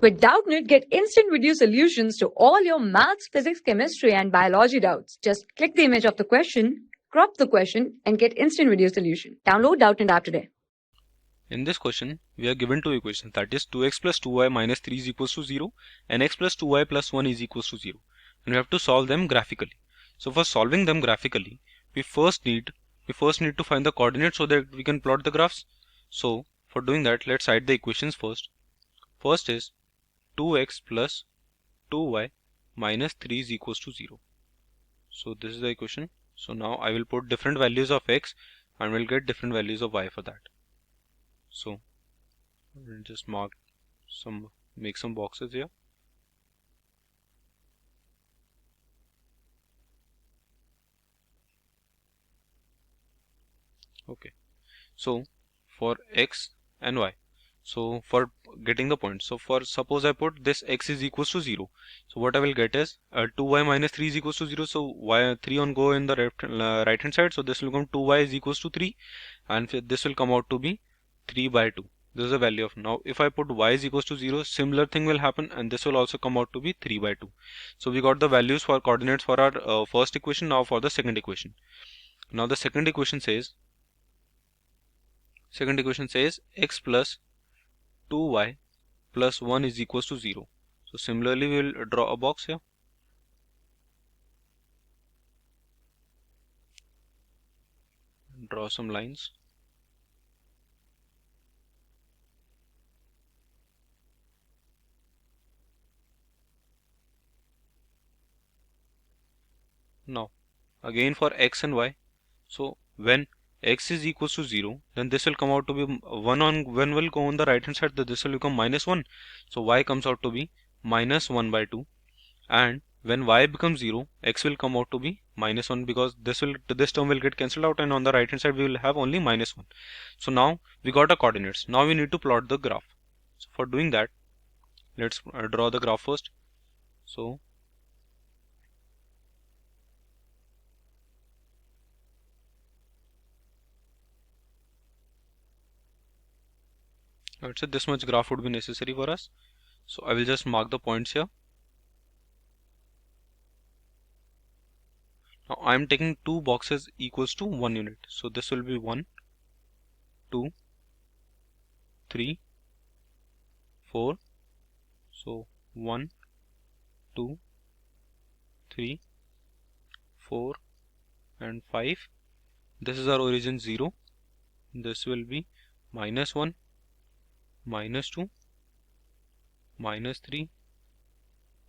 With Doubtnut, get instant video solutions to all your maths, physics, chemistry, and biology doubts. Just click the image of the question, crop the question, and get instant video solution. Download Doubtnut app today. In this question, we are given two equations, that is 2x plus 2y minus 3 is equals to 0 and x plus 2y plus 1 is equals to 0. And we have to solve them graphically. So for solving them graphically, we first need to find the coordinates so that we can plot the graphs. So for doing that, let's write the equations first. First is 2x plus 2y minus 3 is equals to 0. So this is the equation. So now I will put different values of x and we'll get different values of y for that. So we'll just make some boxes here. Okay, so for x and y, so for getting the point, so for suppose I put this x is equals to 0, so what I will get is 2y minus 3 is equals to 0, so y 3 on go in the right hand side, so this will come 2y is equals to 3 and this will come out to be 3 by 2. This is the value of, now if I put y is equals to 0, similar thing will happen and this will also come out to be 3 by 2. So we got the values for coordinates for our first equation. Now for the second equation. Now the second equation says x plus 2y plus 1 is equals to 0. So similarly we will draw a box here. Draw some lines. Now again for x and y, so when x is equals to 0, then this will come out to be 1 on, when will go on the right hand side, that this will become minus 1. So y comes out to be minus 1 by 2, and when y becomes 0, x will come out to be minus 1 because this term will get cancelled out and on the right hand side we will have only minus 1. So now we got our coordinates. Now we need to plot the graph. So for doing that, let's draw the graph first. So I would say this much graph would be necessary for us. So I will just mark the points here. Now I am taking two boxes equals to 1 unit. So this will be 1, 2, 3, 4. So 1, 2, 3, 4 and 5. This is our origin 0. This will be minus 1, minus 2, minus 3,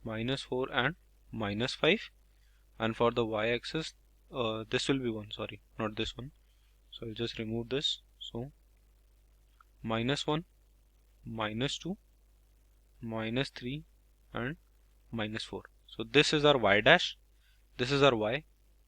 minus 4 and minus 5. And for the y-axis, this will be 1, sorry, not this one. So I'll just remove this. So minus 1, minus 2, minus 3 and minus 4. So this is our y dash, this is our y,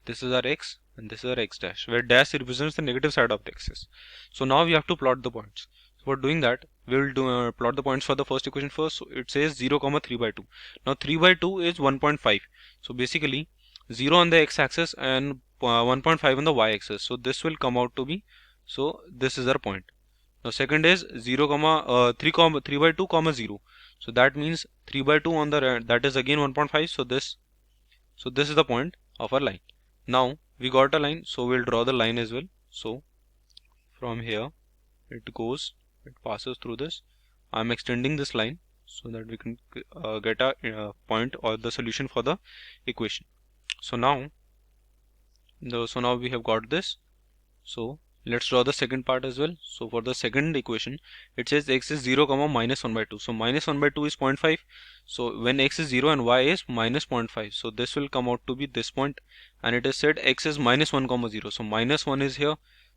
this is our x, and this is our x dash, where dash represents the negative side of the axis. So now we have to plot the points. So for doing that, we will plot the points for the first equation first. So it says 0, 3 by 2. Now 3 by 2 is 1.5. So basically 0 on the x-axis and 1.5 on the y-axis. So this will come out to be, so this is our point. Now second is 0, 3 by 2, 0. So that means 3 by 2 on the that is again 1.5. So this is the point of our line. Now we got a line, so we'll draw the line as well. So from here it passes through this. I'm extending this line so that we can get a point or the solution for the equation. So now we have got this. So let's draw the second part as well. So for the second equation, it says x is 0, minus 1 by 2. So minus 1 by 2 is 0.5. So when x is 0 and y is minus 0.5, so this will come out to be this point, and it is said x is minus 1, 0. So minus 1 is here.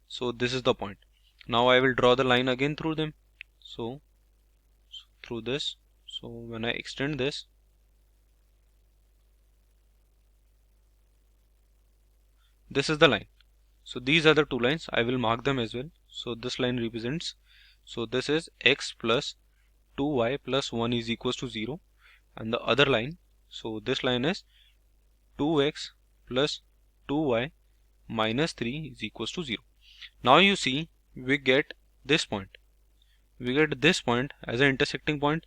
So this is the point. Now I will draw the line again through them. So through this. So when I extend this, this is the line. So these are the two lines. I will mark them as well. So this line represents, so this is x plus 2y plus 1 is equals to 0, and the other line, so this line is 2x plus 2y minus 3 is equals to 0. Now you see we get this point. We get this point as an intersecting point.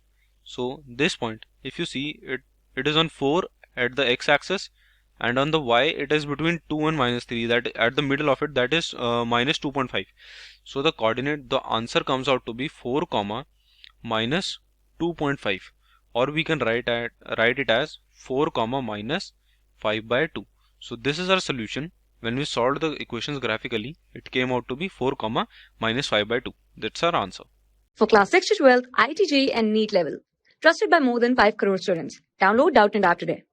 So this point, if you see it, it is on 4 at the x-axis, and on the y it is between 2 and minus 3, that at the middle of it, that is minus 2.5. So the coordinate, the answer comes out to be 4 comma minus 2.5, or we can write it as 4 comma minus 5 by 2. So this is our solution. When we solved the equations graphically, it came out to be 4 comma minus 5 by 2. That's our answer. For class 6 to 12, IIT JEE and NEET level. Trusted by more than 5 crore students. Download Doubtnut App today.